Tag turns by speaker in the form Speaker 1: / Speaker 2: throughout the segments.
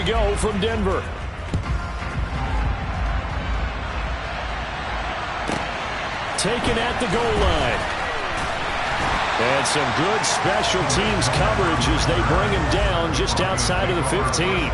Speaker 1: go from Denver. Taken at the goal line. And some good special teams coverage as they bring him down just outside of the 15.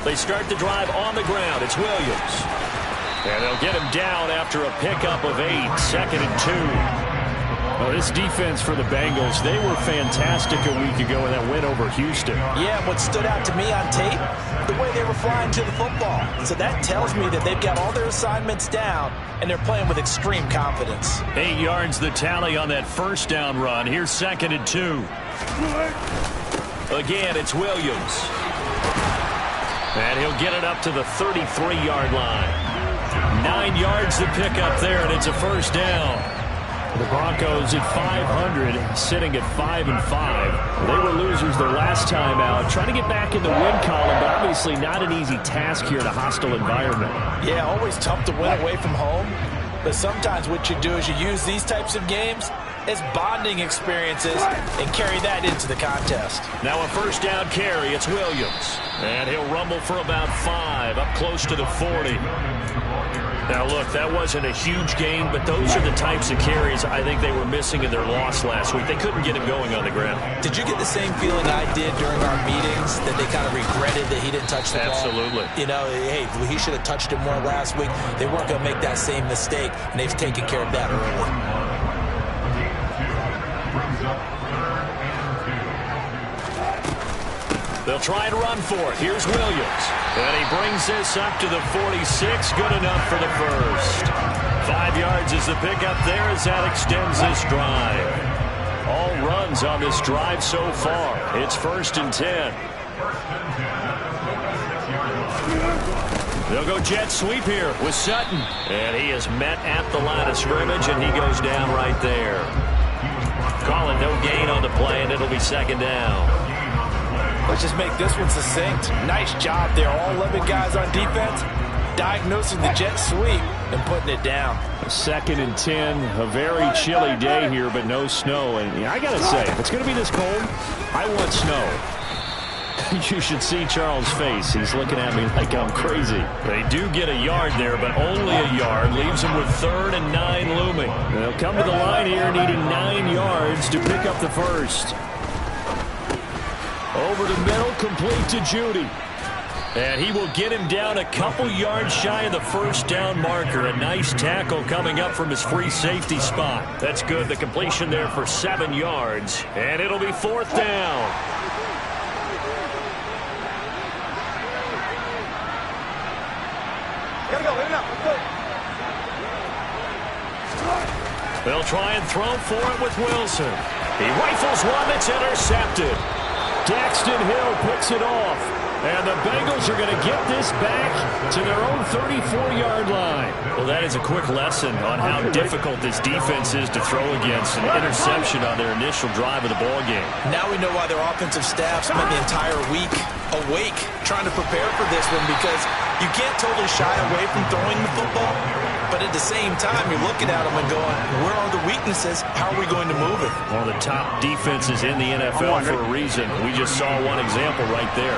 Speaker 1: They start the drive on the ground. It's Williams. And they'll get him down after a pickup of 8. 2nd and 2. Well, this defense for the Bengals, they were fantastic a week ago in that win over Houston.
Speaker 2: Yeah, what stood out to me on tape, the way they were flying to the football. So that tells me that they've got all their assignments down, and they're playing with extreme confidence.
Speaker 1: 8 yards the tally on that first down run. Here's 2nd and 2. Again, it's Williams. And he'll get it up to the 33-yard line. 9 yards to pick up there, and it's a first down. The Broncos at 500, sitting at 5-5. They were losers their last time out, trying to get back in the win column, but obviously not an easy task here in a hostile environment.
Speaker 2: Yeah, always tough to win away from home. But sometimes what you do is you use these types of games as bonding experiences and carry that into the contest.
Speaker 1: Now a first down carry. It's Williams. And he'll rumble for about 5, up close to the 40. Now, look, that wasn't a huge gain, but those are the types of carries I think they were missing in their loss last week. They couldn't get him going on the ground.
Speaker 2: Did you get the same feeling I did during our meetings, that they kind of regretted that he didn't touch the ball?
Speaker 1: Absolutely.
Speaker 2: You know, hey, he should have touched it more last week. They weren't going to make that same mistake, and they've taken care of that early.
Speaker 1: They'll try and run for it. Here's Williams. And he brings this up to the 46. Good enough for the first. 5 yards is the pickup there as that extends this drive. All runs on this drive so far. It's 1st and 10. They'll go jet sweep here with Sutton. And he is met at the line of scrimmage, and he goes down right there. Calling no gain on the play, and it'll be 2nd down.
Speaker 2: Let's just make this one succinct. Nice job there. All 11 guys on defense diagnosing the jet sweep and putting it down.
Speaker 1: 2nd and 10. A very chilly day here, but no snow. And I got to say, if it's going to be this cold, I want snow. You should see Charles' face. He's looking at me like I'm crazy. They do get a yard there, but only a yard. Leaves them with 3rd and 9 looming. They'll come to the line here needing 9 yards to pick up the first. Over the middle, complete to Judy. And he will get him down a couple yards shy of the first down marker. A nice tackle coming up from his free safety spot. That's good. The completion there for 7 yards. And it'll be 4th down. They'll try and throw for it with Wilson. He rifles one that's intercepted. Daxton Hill picks it off. And the Bengals are going to get this back to their own 34-yard line. Well, that is a quick lesson on how difficult this defense is to throw against. An interception on their initial drive of the ballgame.
Speaker 2: Now we know why their offensive staff spent the entire week awake trying to prepare for this one, because you can't totally shy away from throwing the football. But at the same time, you're looking at them and going, where are the weaknesses? How are we going to move it?
Speaker 1: One of the top defenses in the NFL for a reason. We just saw one example right there.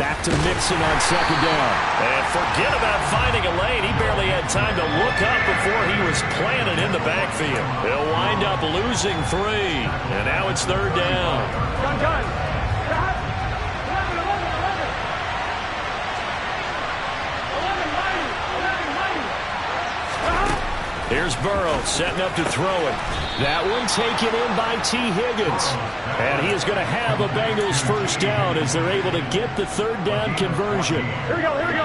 Speaker 1: Back to Mixon on 2nd down. And forget about finding a lane. He barely had time to look up before he was planted in the backfield. He'll wind up losing 3. And now it's 3rd down. Here's Burrow setting up to throw it. That one taken in by T. Higgins. And he is going to have a Bengals first down as they're able to get the 3rd down conversion.
Speaker 3: Here we go, here we go.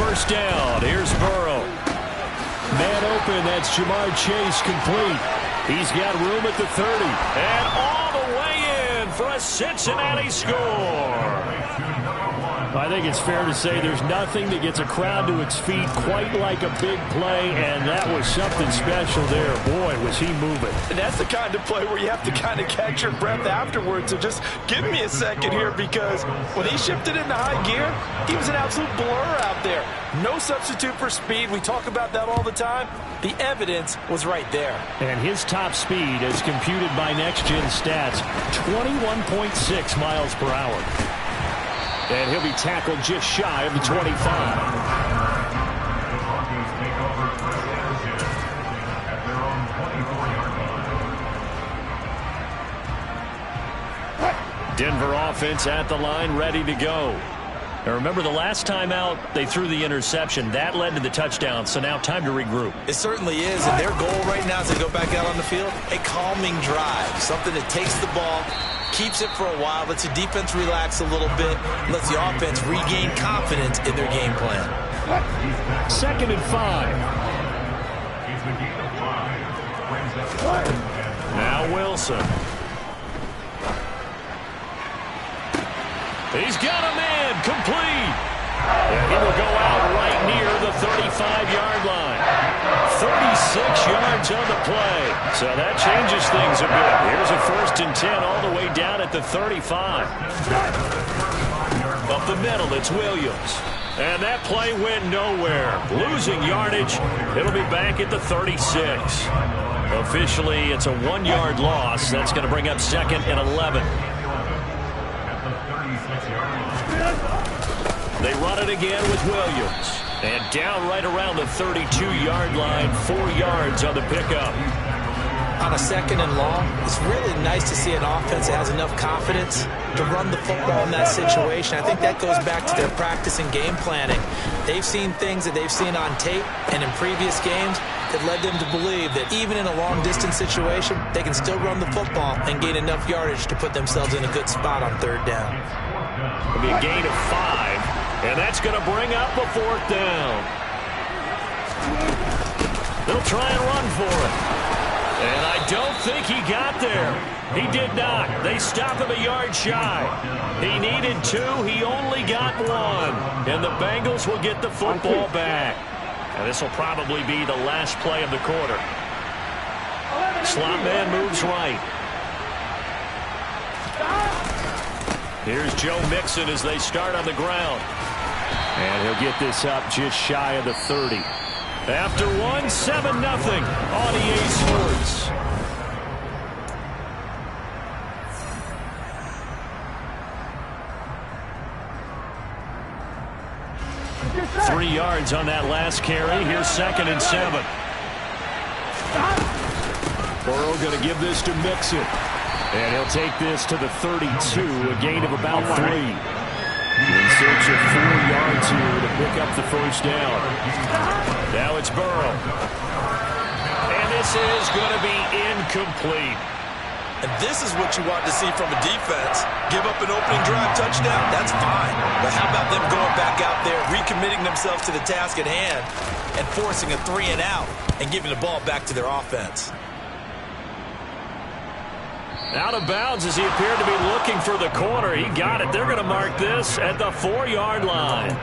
Speaker 1: 1st down. Here's Burrow. Man open. That's Jamar Chase complete. He's got room at the 30. And all the way in for a Cincinnati score. I think it's fair to say there's nothing that gets a crowd to its feet quite like a big play, and that was something special there. Boy, was he moving.
Speaker 2: And that's the kind of play where you have to kind of catch your breath afterwards. So just give me a second here, because when he shifted into high gear, he was an absolute blur out there. No substitute for speed. We talk about that all the time. The evidence was right there.
Speaker 1: And his top speed, as computed by Next Gen Stats, 21.6 miles per hour. And he'll be tackled just shy of the 25. Denver offense at the line, ready to go. Now remember, the last time out, they threw the interception. That led to the touchdown, so now time to regroup.
Speaker 2: It certainly is, and their goal right now as they go back out on the field, a calming drive, something that takes the ball, keeps it for a while, lets the defense relax a little bit, lets the offense regain confidence in their game plan.
Speaker 1: 2nd and 5. Now Wilson. He's got a man, complete. And he will go out right near the 35-yard line. 36 yards on the play. So that changes things a bit. Here's a 1st and 10 all the way down at the 35. Up the middle, it's Williams. And that play went nowhere. Losing yardage. It'll be back at the 36. Officially, it's a 1-yard loss. That's going to bring up 2nd and 11. They run it again with Williams. And down right around the 32-yard line, 4 yards on the pickup.
Speaker 2: On a 2nd and long, it's really nice to see an offense that has enough confidence to run the football in that situation. I think that goes back to their practice and game planning. They've seen things that they've seen on tape and in previous games that led them to believe that even in a long-distance situation, they can still run the football and gain enough yardage to put themselves in a good spot on 3rd down.
Speaker 1: It'll be a gain of 5, and that's going to bring up a 4th down. They'll try and run for it. And I don't think he got there. He did not. They stop him a yard shy. He needed 2. He only got 1. And the Bengals will get the football back. And this will probably be the last play of the quarter. Slot man moves right. Here's Joe Mixon as they start on the ground. And he'll get this up just shy of the 30. After 1, 7-0 on EA Sports. Three yards on that last carry. Here's 2nd and 7. Burrow going to give this to Mixon. And he'll take this to the 32, a gain of about 3. In search of 4 yards here to pick up the 1st down. Now it's Burrow. And this is going to be incomplete.
Speaker 2: And this is what you want to see from a defense. Give up an opening drive touchdown, that's fine. But how about them going back out there, recommitting themselves to the task at hand, and forcing a 3 and out, and giving the ball back to their offense.
Speaker 1: Out of bounds as he appeared to be looking for the corner. He got it. They're going to mark this at the 4-yard line.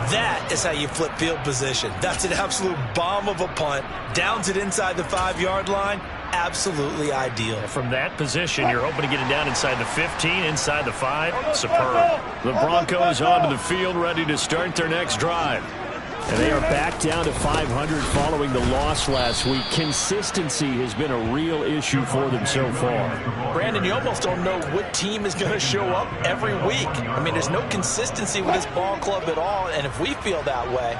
Speaker 2: That is how you flip field position. That's an absolute bomb of a punt. Downs it inside the 5-yard line. Absolutely ideal.
Speaker 1: From that position, you're hoping to get it down inside the 15, inside the 5. Superb. The Broncos onto the field, ready to start their next drive. And they are back down to 500 following the loss last week. Consistency has been a real issue for them so far.
Speaker 2: Brandon, you almost don't know what team is going to show up every week. I mean, there's no consistency with this ball club at all, and if we feel that way,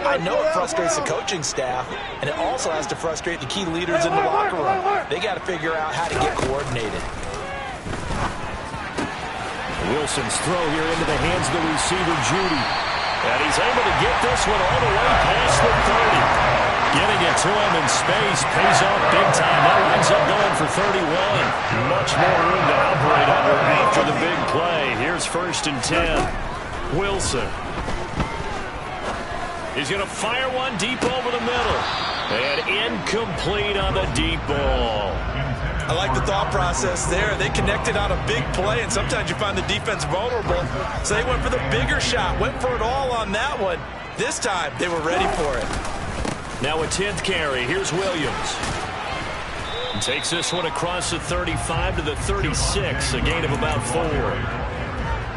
Speaker 2: I know it frustrates the coaching staff, and it also has to frustrate the key leaders in the locker room. They got to figure out how to get coordinated.
Speaker 1: Wilson's throw here into the hands of the receiver, Judy. And he's able to get this one all the way past the 30. Getting it to him in space pays off big time. That winds up going for 31. Much more room to operate under after the big play. Here's 1st and 10. Wilson. He's going to fire one deep over the middle. And incomplete on the deep ball.
Speaker 2: I like the thought process there. They connected on a big play, and sometimes you find the defense vulnerable. So they went for the bigger shot, went for it all on that one. This time, they were ready for it.
Speaker 1: Now a 10th carry. Here's Williams. Takes this one across the 35 to the 36, a gain of about 4.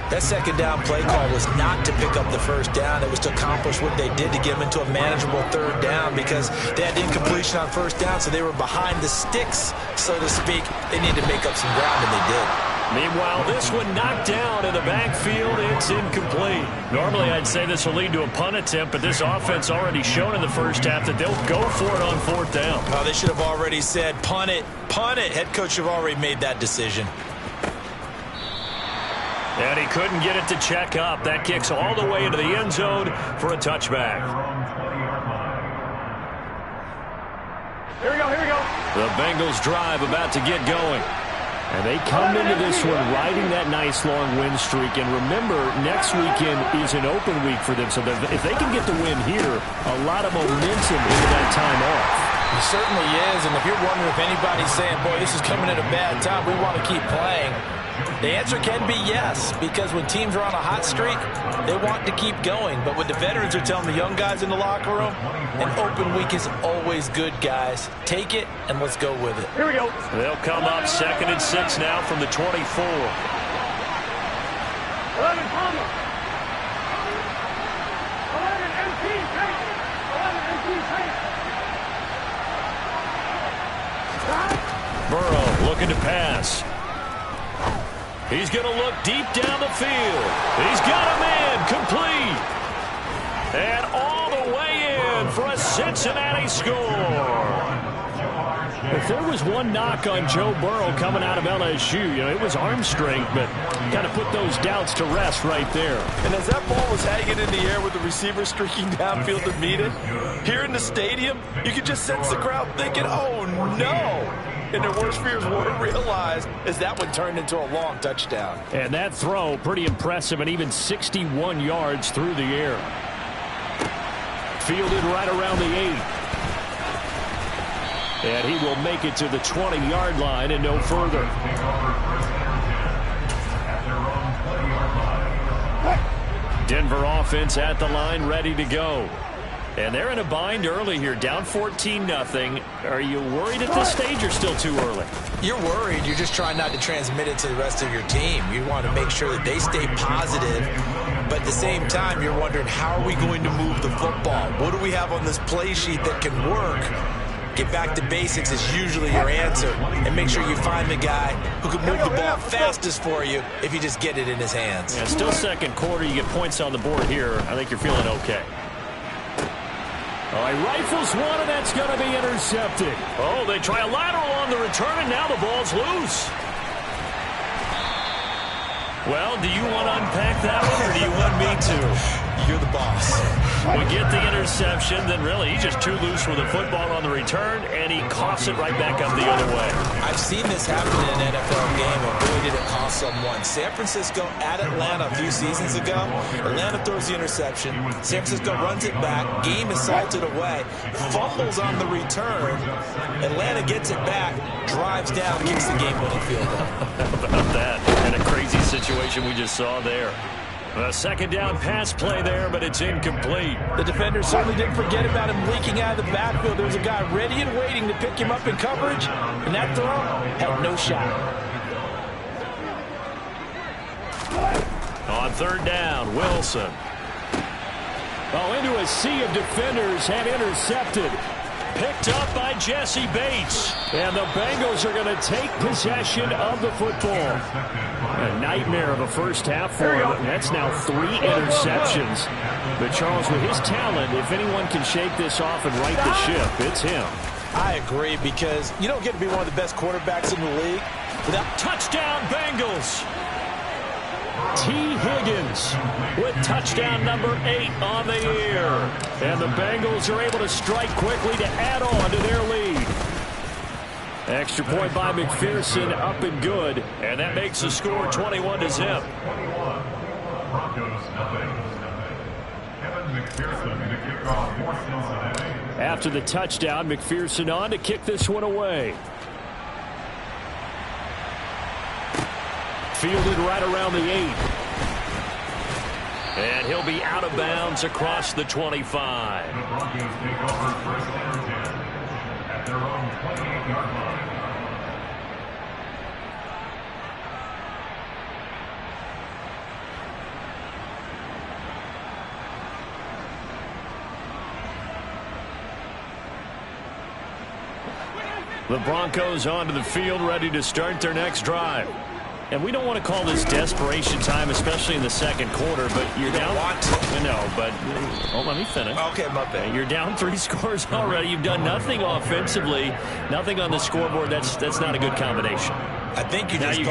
Speaker 2: That second down play call was not to pick up the first down. It was to accomplish what they did to get them into a manageable third down because they had incompletion on first down, so they were behind the sticks, so to speak. They needed to make up some ground, and they did.
Speaker 1: Meanwhile, this one knocked down in the backfield. It's incomplete. Normally, I'd say this will lead to a punt attempt, but this offense already shown in the first half that they'll go for it on fourth down.
Speaker 2: Oh, they should have already said, punt it, punt it. Head coach have already made that decision.
Speaker 1: And he couldn't get it to check up. That kicks all the way into the end zone for a touchback.
Speaker 3: Here we go, here we go.
Speaker 1: The Bengals drive about to get going. And they come into this one riding that nice long win streak. And remember, next weekend is an open week for them. So if they can get the win here, a lot of momentum into that time off.
Speaker 2: It certainly is. And if you're wondering if anybody's saying, boy, this is coming at a bad time, we want to keep playing, the answer can be yes, because when teams are on a hot streak, they want to keep going. But what the veterans are telling the young guys in the locker room, an open week is always good, guys. Take it, and let's go with it.
Speaker 3: Here we go.
Speaker 1: They'll come up 2nd and 6 now from the 24.
Speaker 3: 11, comma. 11, MT, take it. 11, MT, take it.
Speaker 1: Burrow looking to pass. He's going to look deep down the field. He's got a man complete. And all the way in for a Cincinnati score. If there was one knock on Joe Burrow coming out of LSU, it was arm strength, but got to put those doubts to rest right there.
Speaker 2: And as that ball was hanging in the air with the receiver streaking downfield to meet it, here in the stadium, you could just sense the crowd thinking, oh, no. And their worst fears weren't realized as that one turned into a long touchdown.
Speaker 1: And that throw, pretty impressive, and even 61 yards through the air. Fielded right around the 8. And he will make it to the 20-yard line and no further. Denver offense at the line, ready to go. And they're in a bind early here, down 14-0. Are you worried at this stage or still too early?
Speaker 2: You're worried. You're just trying not to transmit it to the rest of your team. You want to make sure that they stay positive. But at the same time, you're wondering, how are we going to move the football? What do we have on this play sheet that can work? Get back to basics is usually your answer. And make sure you find the guy who can move the ball fastest for you if you just get it in his hands.
Speaker 1: Yeah, still second quarter. You get points on the board here. I think you're feeling okay. All right, rifles one, and that's going to be intercepted. Oh, they try a lateral on the return, and now the ball's loose. Well, do you want to unpack that one, or do you want me to?
Speaker 2: You're the boss.
Speaker 1: We get the interception, then really he's just too loose with the football on the return, and he coughs it right back up the other way.
Speaker 2: I've seen this happen in an NFL game, and boy, did it cost someone. San Francisco at Atlanta a few seasons ago. Atlanta throws the interception. San Francisco runs it back. Game is salted away. Fumbles on the return. Atlanta gets it back, drives down, kicks the game-winning field goal.
Speaker 1: How about that? And a crazy situation we just saw there. A second down pass play there, but it's incomplete.
Speaker 2: The defender certainly didn't forget about him leaking out of the backfield. There was a guy ready and waiting to pick him up in coverage, and that throw had no shot.
Speaker 1: On third down, Wilson. Oh, into a sea of defenders and intercepted. Picked up by Jesse Bates. And the Bengals are going to take possession of the football. A nightmare of a first half for him. That's now 3 interceptions. But Charles, with his talent, if anyone can shake this off and right the ship, it's him.
Speaker 2: I agree, because you don't get to be one of the best quarterbacks in the league without...
Speaker 1: Touchdown, Bengals! T. Higgins with touchdown number 8 on the year. And the Bengals are able to strike quickly to add on to their lead. Extra point by McPherson, up and good. And that makes the score 21-0. After the touchdown, McPherson on to kick this one away. Fielded right around the 8. And he'll be out of bounds across the 25.
Speaker 4: The Broncos take over first and 10 at their own 28-yard line.
Speaker 1: The Broncos onto the field, ready to start their next drive. And we don't want to call this desperation time, especially in the second quarter, but you're down. No, but let me finish.
Speaker 2: Okay, my bad.
Speaker 1: You're down 3 scores already. You've done nothing offensively, nothing on the scoreboard. That's not a good combination.
Speaker 2: I think you just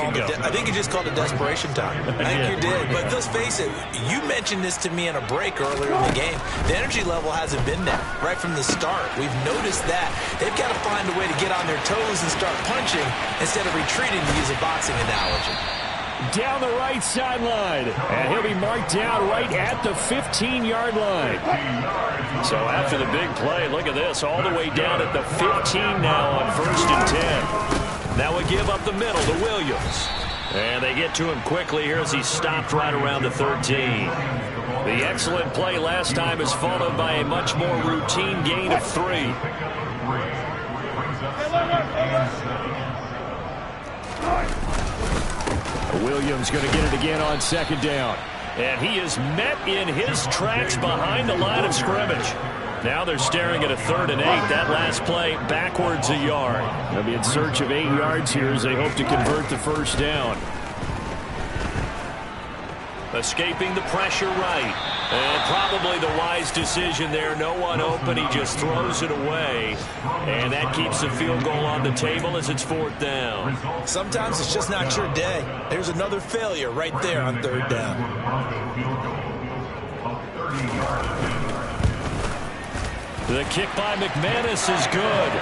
Speaker 2: called it desperation time. I think you did. But let's face it, you mentioned this to me in a break earlier in the game. The energy level hasn't been there right from the start. We've noticed that. They've got to find a way to get on their toes and start punching instead of retreating, to use a boxing analogy.
Speaker 1: Down the right sideline. And he'll be marked down right at the 15-yard line. So after the big play, look at this, all the way down at the 15 now on 1st and 10. Now we give up the middle to Williams. And they get to him quickly here as he stopped right around the 13. The excellent play last time is followed by a much more routine gain of 3. Williams going to get it again on 2nd down. And he is met in his tracks behind the line of scrimmage. Now they're staring at a 3rd and 8. That last play backwards a yard. They'll be in search of 8 yards here as they hope to convert the 1st down. Escaping the pressure right. And probably the wise decision there. No one open. He just throws it away. And that keeps the field goal on the table as it's 4th down.
Speaker 2: Sometimes it's just not your day. There's another failure right there on 3rd down.
Speaker 1: The kick by McManus is good.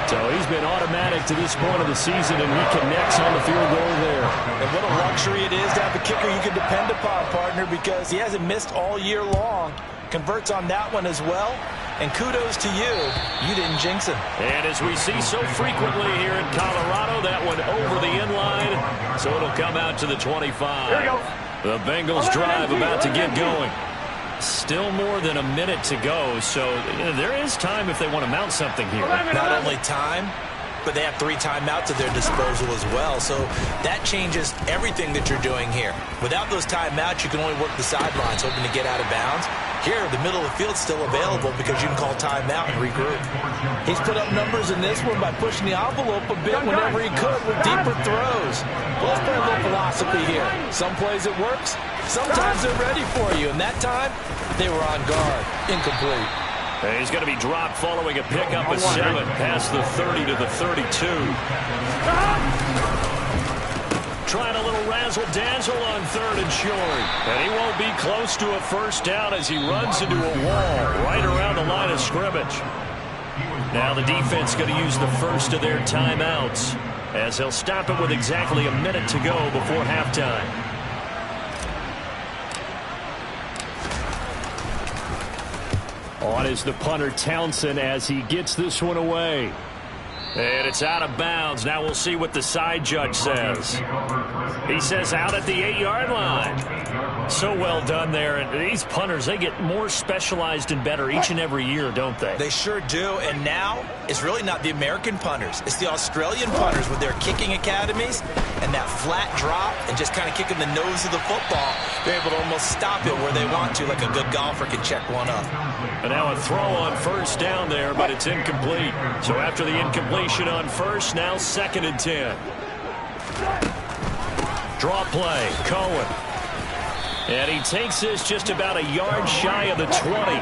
Speaker 1: So he's been automatic to this point of the season, and he connects on the field goal there.
Speaker 2: And what a luxury it is to have a kicker you can depend upon, partner, because he hasn't missed all year long. Converts on that one as well. And kudos to you. You didn't jinx him.
Speaker 1: And as we see so frequently here in Colorado, that one over the inline. So it'll come out to the 25.
Speaker 3: Here we go.
Speaker 1: The Bengals drive about to get going. Still more than a minute to go, so there is time if they want to mount something here.
Speaker 2: Not only time, but they have 3 timeouts at their disposal as well, so that changes everything that you're doing here. Without those timeouts, you can only work the sidelines, hoping to get out of bounds. Here, the middle of the field's still available because you can call timeout and regroup. He's put up numbers in this one by pushing the envelope a bit whenever he could with deeper throws. Well, let's play a little philosophy here. Some plays it works, sometimes they're ready for you, and that time, they were on guard. Incomplete.
Speaker 1: He's going to be dropped following a pickup of 7 past the 30 to the 32. Trying a little razzle-dazzle on 3rd and short. And he won't be close to a 1st down as he runs into a wall right around the line of scrimmage. Now the defense going to use the first of their timeouts as they'll stop it with exactly a minute to go before halftime. On is the punter Townsend as he gets this one away. And it's out of bounds. Now we'll see what the side judge says. He says out at the 8-yard line. So well done there. And these punters, they get more specialized and better each and every year, don't they?
Speaker 2: They sure do. And now it's really not the American punters. It's the Australian punters with their kicking academies and that flat drop and just kind of kicking the nose of the football. They're able to almost stop it where they want to, like a good golfer can check one up.
Speaker 1: And now a throw on 1st down there, but it's incomplete. So after the incompletion on 1st, now 2nd and 10. Draw play, Cohen. And he takes this just about a yard shy of the 20.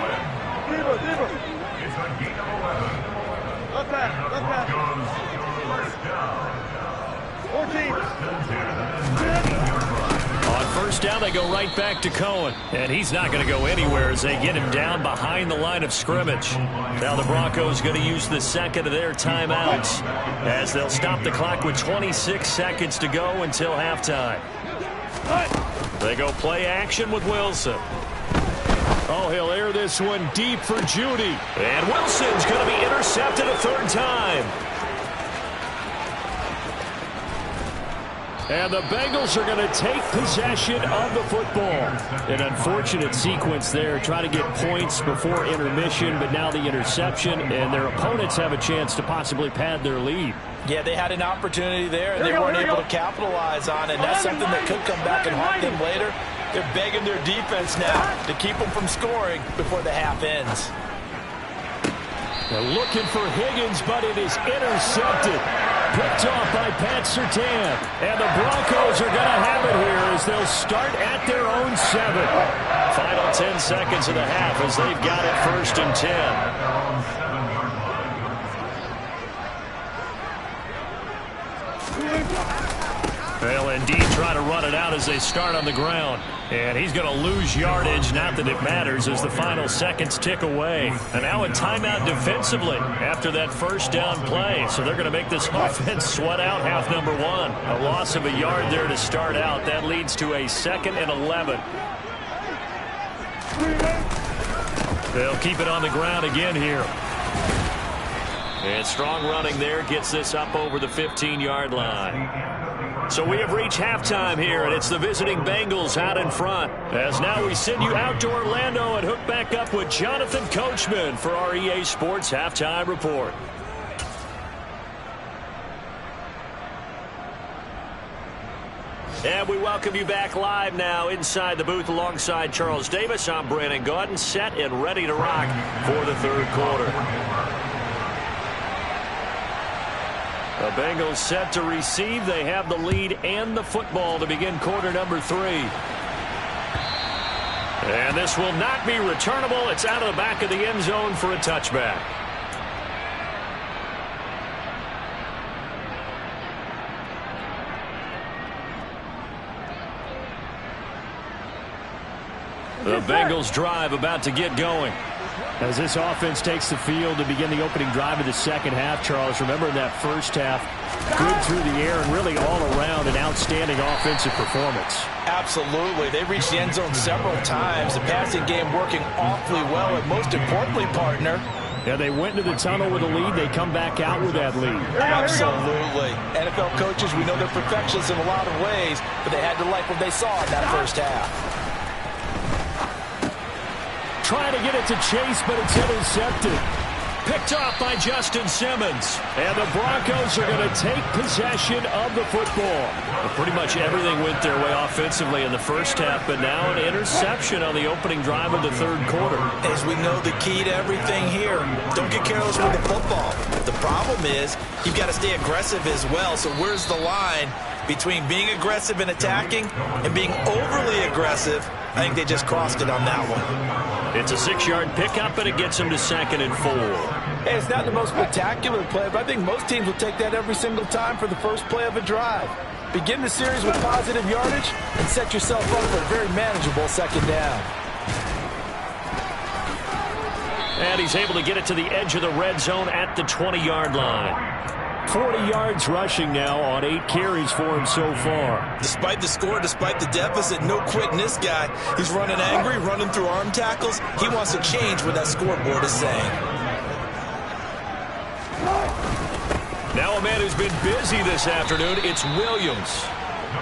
Speaker 3: Deeper. Left pass. 14.
Speaker 1: On 1st down, they go right back to Cohen. And he's not going to go anywhere as they get him down behind the line of scrimmage. Now the Broncos going to use the 2nd of their timeouts as they'll stop the clock with 26 seconds to go until halftime. They go play action with Wilson. Oh, he'll air this one deep for Judy. And Wilson's going to be intercepted a third time. And the Bengals are going to take possession of the football. An unfortunate sequence there, trying to get points before intermission, but now the interception, and their opponents have a chance to possibly pad their lead.
Speaker 2: Yeah, they had an opportunity there, and they weren't able to capitalize on it. And that's something that could come back and haunt them later. They're begging their defense now to keep them from scoring before the half ends.
Speaker 1: They're looking for Higgins, but it is intercepted. Picked off by Pat Surtain. And the Broncos are going to have it here as they'll start at their own 7. Final 10 seconds of the half as they've got it 1st and 10. They'll indeed try to run it out as they start on the ground. And he's going to lose yardage, not that it matters, as the final seconds tick away. And now a timeout defensively after that first down play. So they're going to make this offense sweat out half number 1. A loss of a yard there to start out. That leads to a 2nd and 11. They'll keep it on the ground again here. And strong running there gets this up over the 15-yard line. So we have reached halftime here, and it's the visiting Bengals out in front. As now we send you out to Orlando and hook back up with Jonathan Coachman for our EA Sports Halftime Report. And we welcome you back live now inside the booth alongside Charles Davis. I'm Brandon Gaudin, set and ready to rock for the third quarter. The Bengals set to receive. They have the lead and the football to begin quarter number 3. And this will not be returnable. It's out of the back of the end zone for a touchback. The Bengals drive about to get going. As this offense takes the field to begin the opening drive of the second half, Charles, remember in that first half, good through the air and really all around an outstanding offensive performance.
Speaker 2: Absolutely. They reached the end zone several times. The passing game working awfully well, and most importantly, partner,
Speaker 1: yeah, they went into the tunnel with a lead. They come back out with that lead.
Speaker 2: Absolutely. NFL coaches, we know they're perfectionists in a lot of ways, but they had to like what they saw in that first half.
Speaker 1: Trying to get it to Chase, but it's intercepted. Picked off by Justin Simmons. And the Broncos are going to take possession of the football. Well, pretty much everything went their way offensively in the first half, but now an interception on the opening drive of the third quarter.
Speaker 2: As we know, the key to everything here, don't get careless with the football. The problem is you've got to stay aggressive as well. So where's the line between being aggressive and attacking and being overly aggressive? I think they just crossed it on that one.
Speaker 1: It's a 6-yard pickup, and it gets them to 2nd and 4.
Speaker 2: Hey, it's not the most spectacular play, but I think most teams will take that every single time for the first play of a drive. Begin the series with positive yardage and set yourself up for a very manageable second down.
Speaker 1: And he's able to get it to the edge of the red zone at the 20-yard line. 40 yards rushing now on 8 carries for him so far.
Speaker 2: Despite the score, despite the deficit, no quitting this guy. He's running angry, running through arm tackles. He wants to change what that scoreboard is saying.
Speaker 1: Now a man who's been busy this afternoon, it's Williams.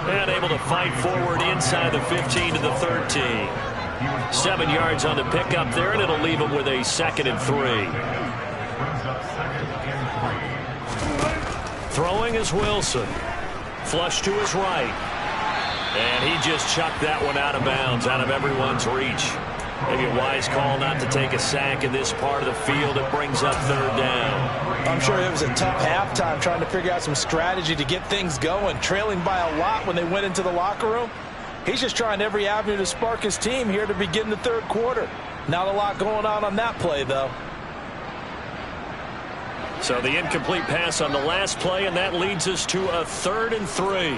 Speaker 1: And able to fight forward inside the 15 to the 13. 7 yards on the pickup there, and it'll leave him with a 2nd and 3. Throwing is Wilson. Flush to his right. And he just chucked that one out of bounds, out of everyone's reach. Maybe a wise call not to take a sack in this part of the field. It brings up third down.
Speaker 2: I'm sure it was a tough halftime trying to figure out some strategy to get things going. Trailing by a lot when they went into the locker room. He's just trying every avenue to spark his team here to begin the third quarter. Not a lot going on that play, though.
Speaker 1: So the incomplete pass on the last play, and that leads us to a 3rd and 3.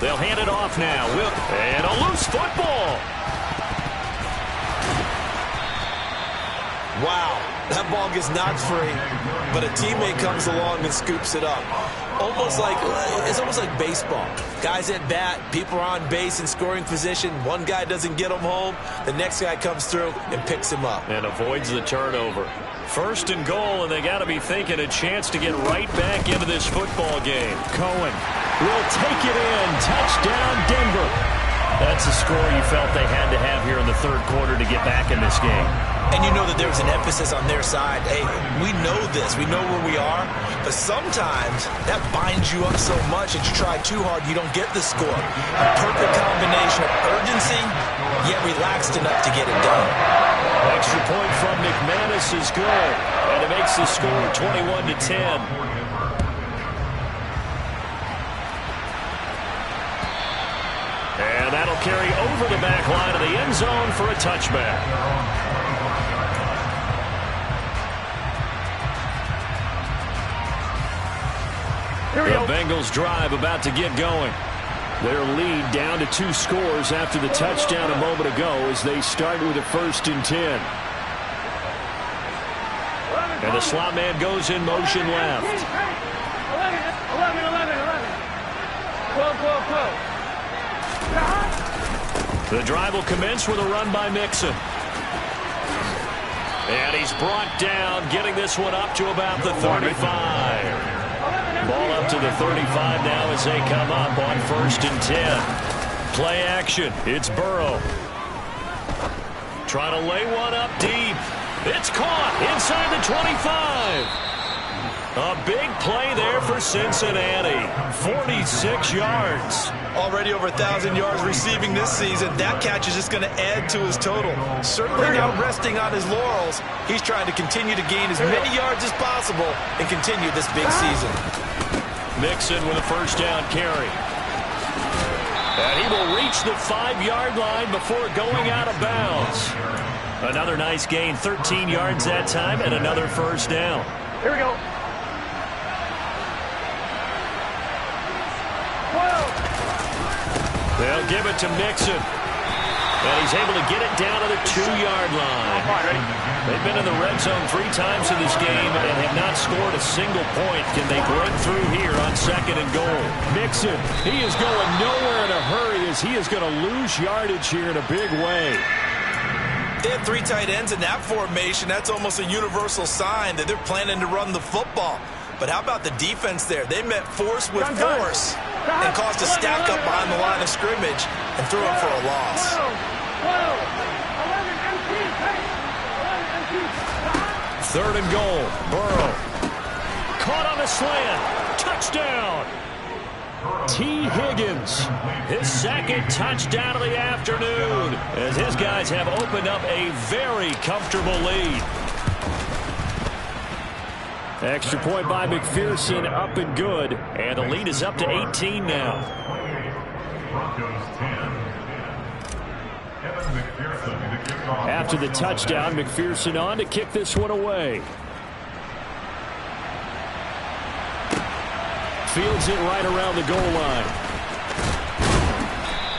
Speaker 1: They'll hand it off now. And a loose football.
Speaker 2: Wow, that ball gets knocked free, but a teammate comes along and scoops it up. It's almost like baseball. Guys at bat, people are on base in scoring position. One guy doesn't get him home. The next guy comes through and picks him up.
Speaker 1: And avoids the turnover. 1st and goal, and they got to be thinking a chance to get right back into this football game. Cohen will take it in. Touchdown, Denver. That's the score you felt they had to have here in the 3rd quarter to get back in this game.
Speaker 2: And you know that there's an emphasis on their side. Hey, we know this. We know where we are. But sometimes that binds you up so much that you try too hard, you don't get the score. A perfect combination of urgency, yet relaxed enough to get it done.
Speaker 1: Extra point from McManus is good. And it makes the score 21-10. And that'll carry over the back line of the end zone for a touchback. The Bengals drive about to get going. Their lead down to 2 scores after the touchdown a moment ago as they start with a 1st and 10. And the slot man goes in motion left.
Speaker 3: 11. 12.
Speaker 1: The drive will commence with a run by Mixon. And he's brought down, getting this one up to about the 35. Ball up to the 35 now as they come up on 1st and 10. Play action. It's Burrow. Trying to lay one up deep. It's caught inside the 25. A big play there for Cincinnati. 46 yards.
Speaker 2: Already over 1,000 yards receiving this season. That catch is just going to add to his total. Certainly not resting on his laurels. He's trying to continue to gain as many yards as possible and continue this big season.
Speaker 1: Mixon with a 1st down carry. And he will reach the 5-yard line before going out of bounds. Another nice gain, 13 yards that time, and another 1st down.
Speaker 3: Here we go. 12.
Speaker 1: They'll give it to Mixon. And he's able to get it down to the 2-yard line. They've been in the red zone 3 times in this game and have not scored a single point. Can they break through here on 2nd and goal? Mixon, he is going nowhere in a hurry as he is going to lose yardage here in a big way.
Speaker 2: They had 3 tight ends in that formation. That's almost a universal sign that they're planning to run the football. But how about the defense there? They met force with force and caused a stack up behind the line of scrimmage and threw him for a loss.
Speaker 1: 3rd and goal. Burrow. Caught on a slant. Touchdown. T. Higgins. His 2nd touchdown of the afternoon as his guys have opened up a very comfortable lead. Extra point by McPherson, up and good. And the lead is up to 18 now.
Speaker 4: Broncos 10.
Speaker 1: After the touchdown, McPherson on to kick this one away. Fields it right around the goal line.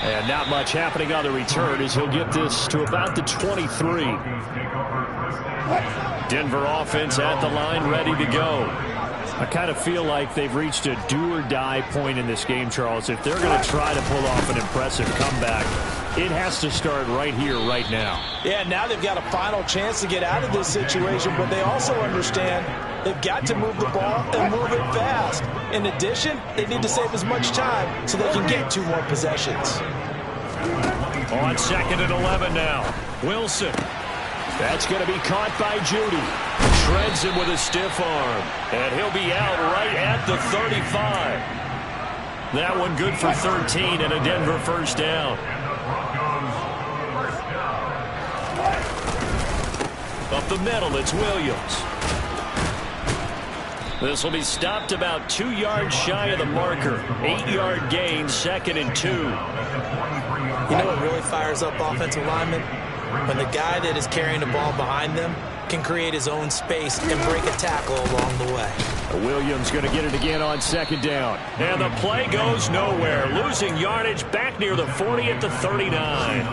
Speaker 1: And not much happening on the return as he'll get this to about the 23. Denver offense at the line, ready to go. I kind of feel like they've reached a do-or-die point in this game, Charles. If they're going to try to pull off an impressive comeback, it has to start right here, right now.
Speaker 2: Yeah, now they've got a final chance to get out of this situation, but they also understand they've got to move the ball and move it fast. In addition, they need to save as much time so they can get 2 more possessions.
Speaker 1: On 2nd and 11 now. Wilson. That's going to be caught by Judy. Shreds him with a stiff arm. And he'll be out right at the 35. That one good for 13 and a Denver 1st down. Up the middle, it's Williams. This will be stopped about 2 yards shy of the marker. 8-yard gain, 2nd and 2.
Speaker 2: You know what really fires up offensive linemen? When the guy that is carrying the ball behind them can create his own space and break a tackle along the way.
Speaker 1: Williams going to get it again on 2nd down. And the play goes nowhere. Losing yardage back near the 40 at the 39.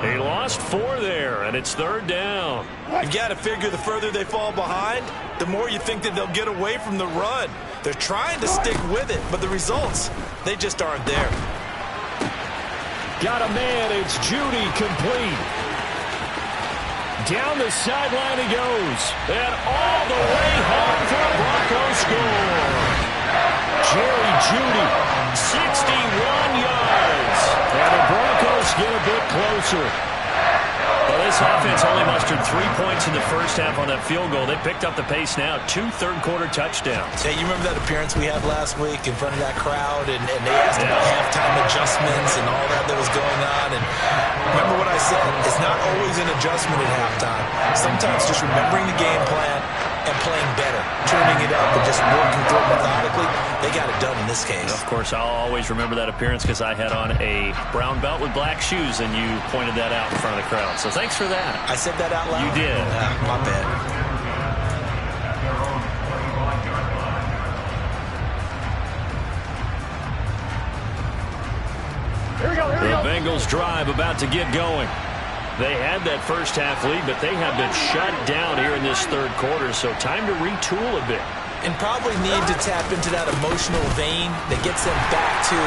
Speaker 1: He lost 4 there, and it's 3rd down.
Speaker 2: You've got to figure the further they fall behind, the more you think that they'll get away from the run. They're trying to stick with it, but the results, they just aren't there.
Speaker 1: Got a man. It's Judy, complete. Down the sideline he goes. And all the way home for a Broncos score. Jerry Judy, 61 yards. And the Broncos get a bit closer. Well, this offense only mustered 3 points in the first half on that field goal. They picked up the pace now. 2 third-quarter touchdowns.
Speaker 2: Hey, you remember that appearance we had last week in front of that crowd, and they asked about halftime adjustments and all that was going on. And remember what I said? It's not always an adjustment at halftime. Sometimes just remembering the game plan and playing better, tuning it up and just working through it methodically. They got it done in this case.
Speaker 1: Of course, I'll always remember that appearance because I had on a brown belt with black shoes, and you pointed that out in front of the crowd. So thanks for that.
Speaker 2: I said that out loud?
Speaker 1: You did.
Speaker 2: My bad.
Speaker 1: The Bengals drive about to get going. They had that first half lead, but they have been shut down here in this 3rd quarter, so time to retool a bit.
Speaker 2: And probably need to tap into that emotional vein that gets them back to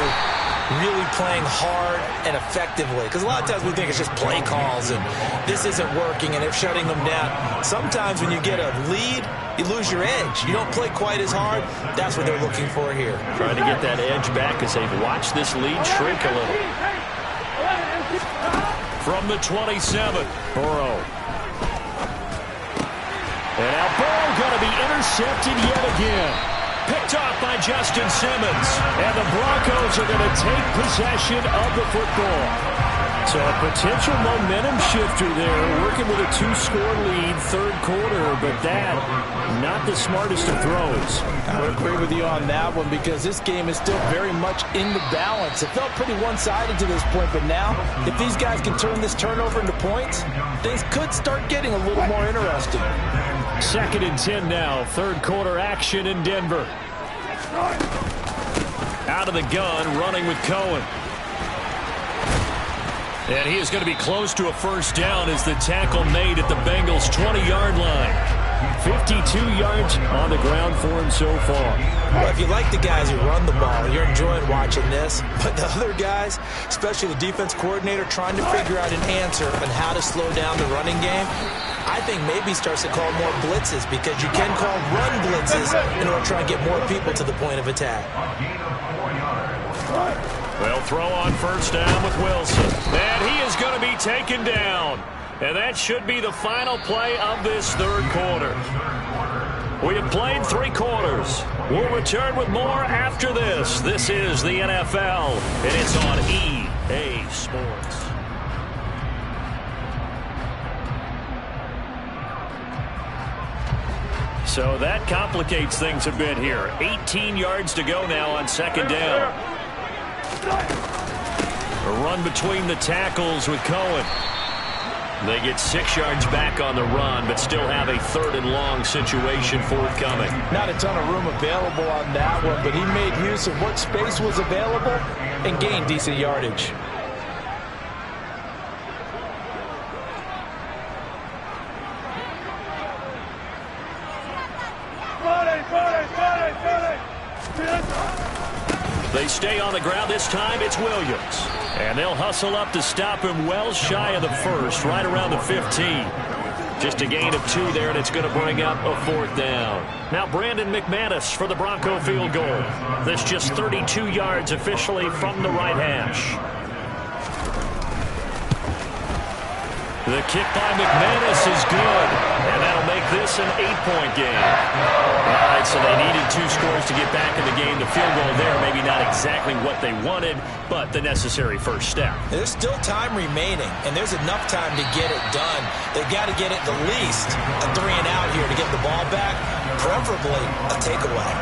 Speaker 2: really playing hard and effectively. Because a lot of times we think it's just play calls and this isn't working and it's shutting them down. Sometimes when you get a lead, you lose your edge. You don't play quite as hard. That's what they're looking for here.
Speaker 1: Trying to get that edge back as they've watched this lead shrink a little. From the 27, Burrow. And now Burrow going to be intercepted yet again. Picked off by Justin Simmons. And the Broncos are going to take possession of the football. So a potential momentum shifter there, working with a 2-score lead, 3rd quarter, but that, not the smartest of throws.
Speaker 5: I would agree with you on that one because this game is still very much in the balance. It felt pretty one-sided to this point, but now, if these guys can turn this turnover into points, things could start getting a little more interesting.
Speaker 1: 2nd and 10 now, 3rd quarter action in Denver. Out of the gun, running with Cohen. And he is going to be close to a first down as the tackle made at the Bengals' 20-yard line. 52 yards on the ground for him so far.
Speaker 2: Well, if you like the guys who run the ball, you're enjoying watching this. But the other guys, especially the defense coordinator, trying to figure out an answer on how to slow down the running game, I think maybe starts to call more blitzes because you can call run blitzes in order to try and get more people to the point of attack.
Speaker 1: They'll throw on first down with Wilson. And he is going to be taken down. And that should be the final play of this 3rd quarter. We have played 3 quarters. We'll return with more after this. This is the NFL, and it's on EA Sports. So that complicates things a bit here. 18 yards to go now on 2nd down. A run between the tackles with Cohen. They get 6 yards back on the run, but still have a 3rd and long situation forthcoming.
Speaker 5: Not a ton of room available on that one, but he made use of what space was available and gained decent yardage.
Speaker 1: They stay on the ground. This time it's Williams. And they'll hustle up to stop him well shy of the first, right around the 15. Just a gain of 2 there, and it's going to bring up a 4th down. Now Brandon McManus for the Bronco field goal. That's just 32 yards officially from the right hash. The kick by McManus is good, and that'll make this an 8-point game. All right, so they needed 2 scores to get back in the game. The field goal there, maybe not exactly what they wanted, but the necessary first step.
Speaker 2: There's still time remaining, and there's enough time to get it done. They've got to get it at least a 3 and out here to get the ball back, preferably a takeaway.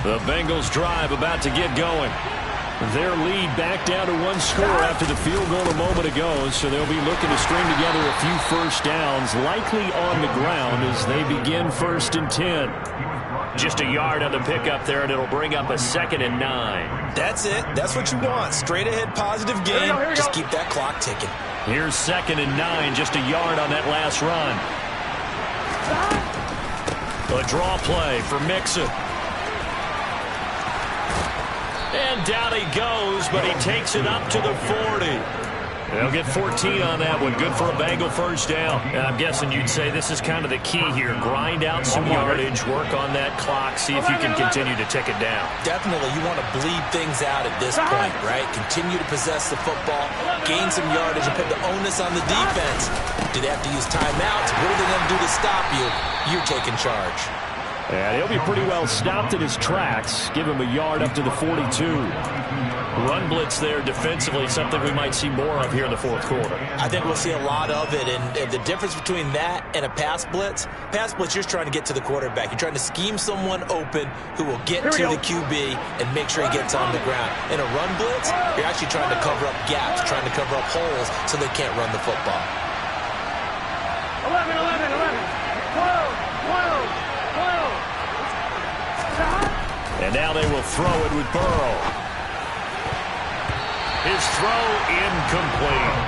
Speaker 1: The Bengals drive about to get going. Their lead back down to one score after the field goal a moment ago, so they'll be looking to string together a few first downs, likely on the ground as they begin 1st and 10. Just a yard on the pickup there, and it'll bring up a 2nd and 9.
Speaker 2: That's it. That's what you want. Straight ahead, positive game. Just keep that clock ticking.
Speaker 1: Here's 2nd and 9, just a yard on that last run. A draw play for Mixon. And down he goes, but he takes it up to the 40. They'll get 14 on that one. Good for a Bengal first down.
Speaker 6: And I'm guessing you'd say this is kind of the key here. Grind out some yardage, work on that clock, see if you can continue to tick it down.
Speaker 2: Definitely, you want to bleed things out at this point, right? Continue to possess the football, gain some yardage, and put the onus on the defense. Do they have to use timeouts? What are they going to do to stop you? You're taking charge.
Speaker 1: And he'll be pretty well stopped in his tracks. Give him a yard up to the 42.
Speaker 6: Run blitz there defensively, something we might see more of here in the 4th quarter.
Speaker 2: I think we'll see a lot of it, and the difference between that and a pass blitz, you're trying to get to the quarterback. You're trying to scheme someone open who will get to the QB and make sure he gets on the ground. In a run blitz, you're actually trying to cover up gaps, trying to cover up holes so they can't run the football.
Speaker 3: 11, 11, 11, 12, 12.
Speaker 1: And now they will throw it with Burrow.
Speaker 6: His throw incomplete.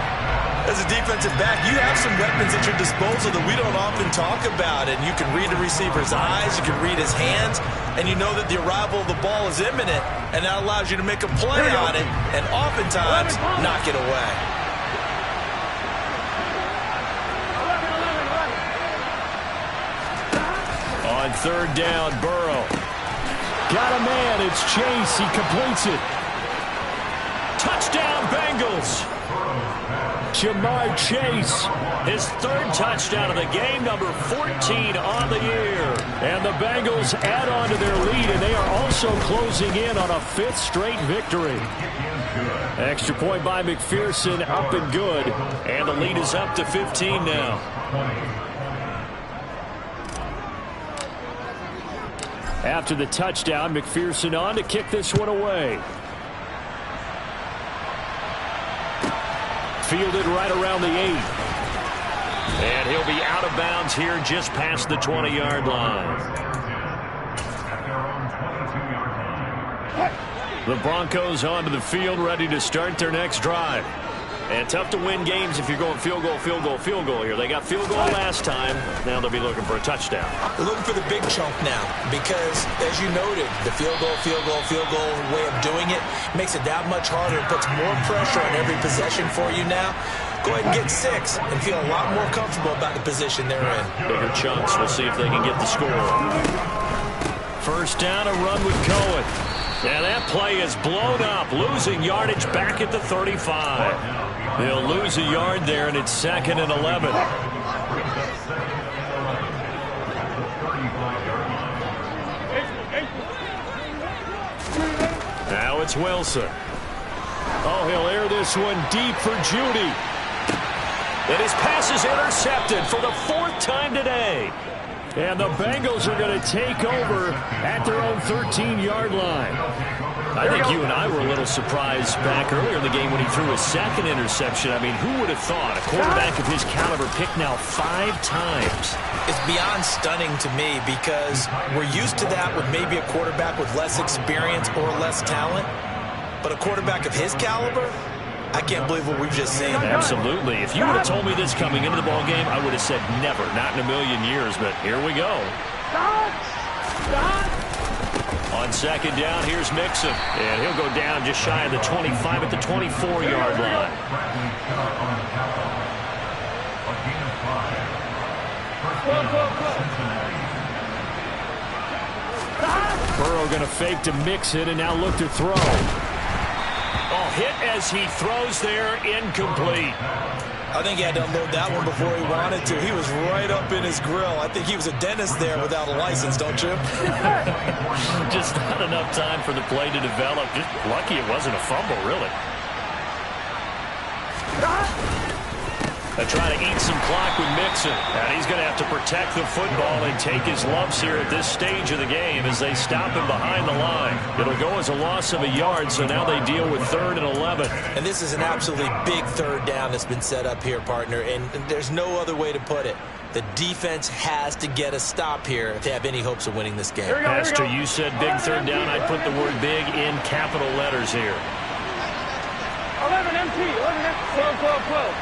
Speaker 2: As a defensive back, you have some weapons at your disposal that we don't often talk about. And you can read the receiver's eyes, you can read his hands, and you know that the arrival of the ball is imminent, and that allows you to make a play on it and oftentimes knock it away.
Speaker 1: 11, 11. On 3rd down, Burrow. Got a man, it's Chase, he completes it.
Speaker 6: Touchdown, Bengals.
Speaker 1: Jamar Chase.
Speaker 6: His 3rd touchdown of the game, number 14 on the year.
Speaker 1: And the Bengals add on to their lead, and they are also closing in on a 5th straight victory. Extra point by McPherson, up and good.
Speaker 6: And the lead is up to 15 now.
Speaker 1: After the touchdown, McPherson on to kick this one away. Fielded right around the 8.
Speaker 6: And he'll be out of bounds here just past the 20-yard line.
Speaker 1: The Broncos onto the field, ready to start their next drive.
Speaker 6: And tough to win games if you're going field goal, field goal, field goal here. They got field goal last time. Now they'll be looking for a touchdown.
Speaker 2: They're looking for the big chunk now because, as you noted, the field goal way of doing it makes it that much harder. It puts more pressure on every possession for you now. Go ahead and get 6 and feel a lot more comfortable about the position they're in.
Speaker 6: Bigger chunks. We'll see if they can get the score.
Speaker 1: 1st down, a run with Cohen.
Speaker 6: And that play is blown up, losing yardage back at the 35.
Speaker 1: They'll lose a yard there, and it's 2nd and 11. Now it's Wilson. Oh, he'll air this one deep for Judy.
Speaker 6: And his pass is intercepted for the 4th time today.
Speaker 1: And the Bengals are going to take over at their own 13-yard line.
Speaker 6: I think you and I were a little surprised back earlier in the game when he threw his 2nd interception. I mean, who would have thought a quarterback of his caliber picked now 5 times?
Speaker 2: It's beyond stunning to me because we're used to that with maybe a quarterback with less experience or less talent. But a quarterback of his caliber, I can't believe what we've just seen.
Speaker 6: Absolutely. If you would have told me this coming into the ball game, I would have said never, not in a million years. But here we go.
Speaker 1: On 2nd down, here's Mixon.
Speaker 6: And he'll go down just shy of the 25 at the 24-yard line.
Speaker 1: Burrow going to fake to Mixon and now look to throw.
Speaker 6: Oh, hit as he throws there, incomplete.
Speaker 2: I think he had to unload that one before he wanted to. He was right up in his grill. I think he was a dentist there without a license, don't you?
Speaker 6: Just not enough time for the play to develop. Just lucky it wasn't a fumble, really. They try to eat some clock with Mixon. And he's going to have to protect the football and take his lumps here at this stage of the game as they stop him behind the line. It'll go as a loss of a yard, so now they deal with 3rd and 11.
Speaker 2: And this is an absolutely big 3rd down that's been set up here, partner, and there's no other way to put it. The defense has to get a stop here if they have any hopes of winning this game.
Speaker 6: Pastor, you said big 3rd down. I'd put the word big in capital letters here.
Speaker 3: 11 MT, 11 MT, 12.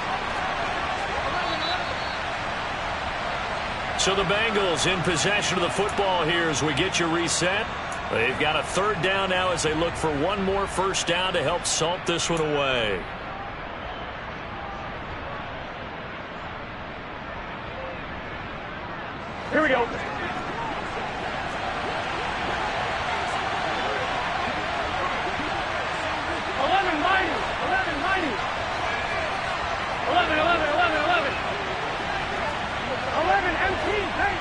Speaker 6: So the Bengals in possession of the football here as we get you reset. They've got a 3rd down now as they look for one more 1st down to help salt this one away.
Speaker 3: Here we go. 11 mighty. 11 MT tank.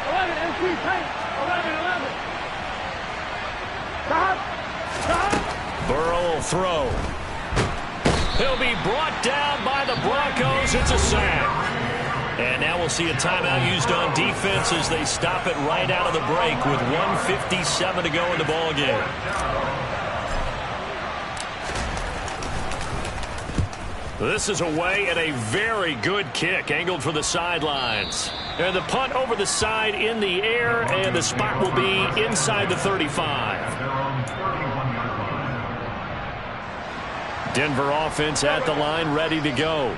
Speaker 3: 11 MT tank. 11. Stop.
Speaker 6: Burrow will throw. He'll be brought down by the Broncos. It's a sack. And now we'll see a timeout used on defense as they stop it right out of the break with 1:57 to go in the ball game. This is away and a very good kick angled for the sidelines. And the punt over the side in the air, and the spot will be inside the 35. Denver offense at the line, ready to go.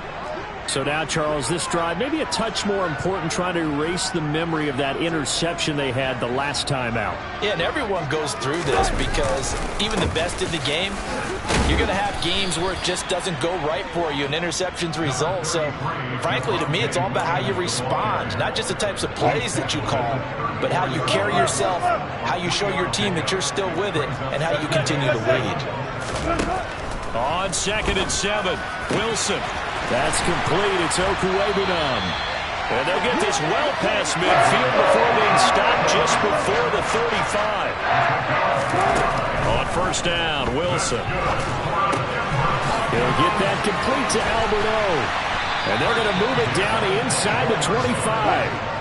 Speaker 1: So now, Charles, this drive maybe a touch more important, trying to erase the memory of that interception they had the last time out.
Speaker 5: Yeah, and everyone goes through this because even the best in the game, you're going to have games where it just doesn't go right for you and interceptions result. So, frankly, to me, it's all about how you respond, not just the types of plays that you call, but how you carry yourself, how you show your team that you're still with it, and how you continue to lead.
Speaker 6: On 2nd and 7, Wilson.
Speaker 1: That's complete. It's Okuwebunam.
Speaker 6: And they'll get this well past midfield before being stopped just before the 35. On 1st down, Wilson.
Speaker 1: He'll get that complete to Alberto. And they're going to move it down to inside the 25.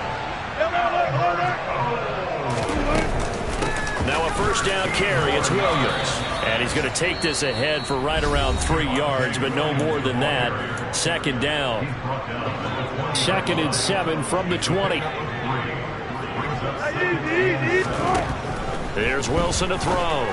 Speaker 6: Now a 1st down carry. It's Williams. And he's going to take this ahead for right around 3 yards, but no more than that. 2nd down.
Speaker 1: 2nd and 7 from the 20.
Speaker 6: Here's Wilson to throw.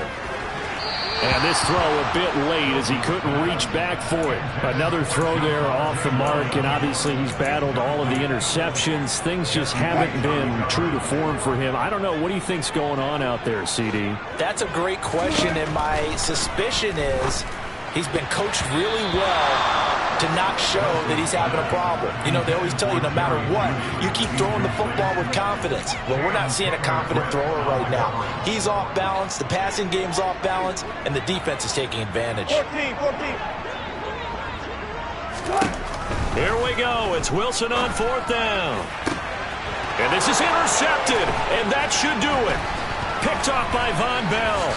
Speaker 1: And this throw a bit late as he couldn't reach back for it. Another throw there off the mark, and obviously he's battled all of the interceptions. Things just haven't been true to form for him. I don't know. What do you think's going on out there, CD?
Speaker 5: That's a great question, and my suspicion is he's been coached really well to not show that he's having a problem. You know, they always tell you no matter what, you keep throwing the football with confidence. Well, we're not seeing a confident thrower right now. He's off balance, the passing game's off balance, and the defense is taking advantage.
Speaker 3: 14.
Speaker 6: Here we go. It's Wilson on 4th down. And this is intercepted, and that should do it. Picked off by Von Bell.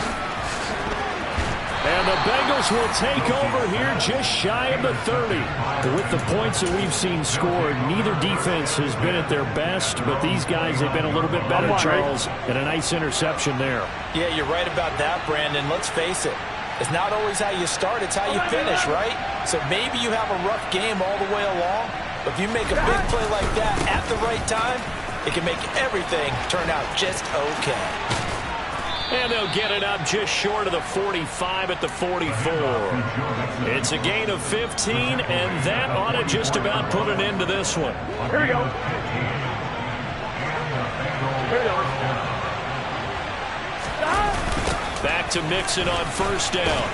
Speaker 1: And the Bengals will take over here just shy of the 30. With the points that we've seen scored, neither defense has been at their best, but these guys have been a little bit better, Charles, and a nice interception there.
Speaker 5: Yeah, you're right about that, Brandon. Let's face it. It's not always how you start, it's how you finish, right? So maybe you have a rough game all the way along, but if you make a big play like that at the right time, it can make everything turn out just okay.
Speaker 6: And they'll get it up just short of the 45 at the 44. It's a gain of 15, and that ought to just about put an end to this one.
Speaker 3: Here we go.
Speaker 6: Back to Mixon on 1st down.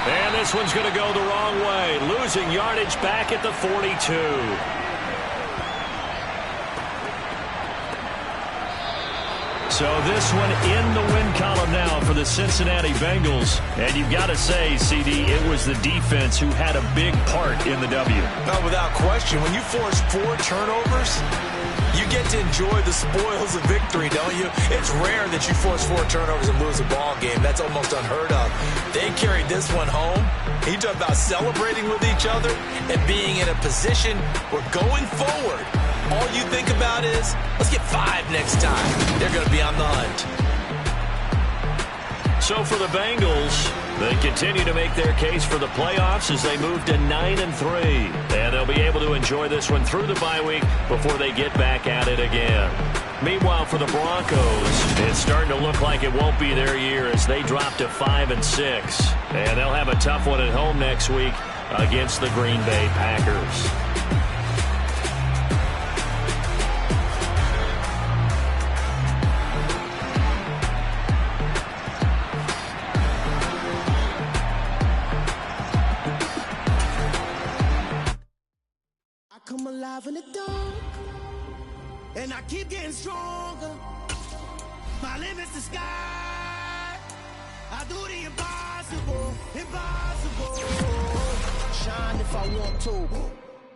Speaker 6: And this one's going to go the wrong way. Losing yardage back at the 42. So this one in the win column now for the Cincinnati Bengals. And you've got to say, CD, it was the defense who had a big part in the W.
Speaker 2: No, without question. When you force 4 turnovers, you get to enjoy the spoils of victory, don't you? It's rare that you force 4 turnovers and lose a ball game. That's almost unheard of. They carried this one home You talk about celebrating with each other and being in a position where going forward, all you think about is, let's get 5 next time. They're going to be on the hunt.
Speaker 6: So for the Bengals, they continue to make their case for the playoffs as they move to 9-3. And they'll be able to enjoy this one through the bye week before they get back at it again. Meanwhile, for the Broncos, it's starting to look like it won't be their year as they drop to 5-6. And they'll have a tough one at home next week against the Green Bay Packers.
Speaker 7: Come alive in the dark, and I keep getting stronger. My limit's the sky. I do the impossible, impossible. Shine if I want to.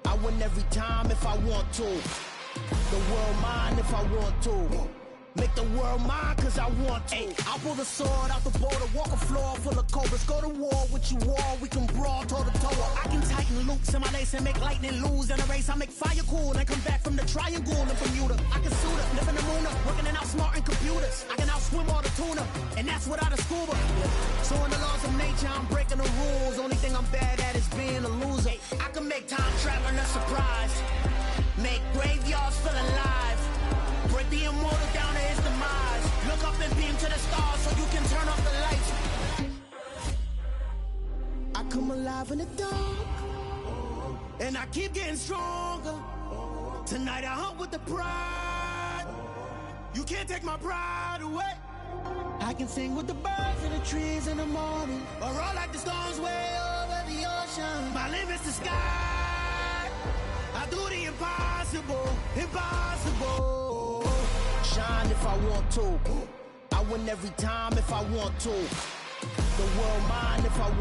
Speaker 7: I win every time if I want to. The world mine if I want to. Make the world mine cause I want to. I'll pull the sword out the border, walk a floor full of cobras. Go to war with you all, we can brawl toe to toe. I can tighten loops in my lace and make lightning lose in a race. I make fire cool and come back from the triangle in Bermuda. I can suit up, live in the moon, working and outsmarting computers. I can outswim all the tuna, and that's without a scuba. So in the laws of nature, I'm breaking the rules. Only thing I'm bad at is being a loser. I can make time traveling a surprise. Make graveyards feel alive. Break the immortal down to his demise. Look up and beam to the stars so you can turn off the lights. I come alive in the dark, and I keep getting stronger. Tonight I hunt with the pride. You can't take my pride away. I can sing with the birds and the trees in the morning, or roll like the storms way over the ocean. My limit's the sky. I do the impossible, impossible. Shine if I want to. I win every time if I want to. The world mine if I want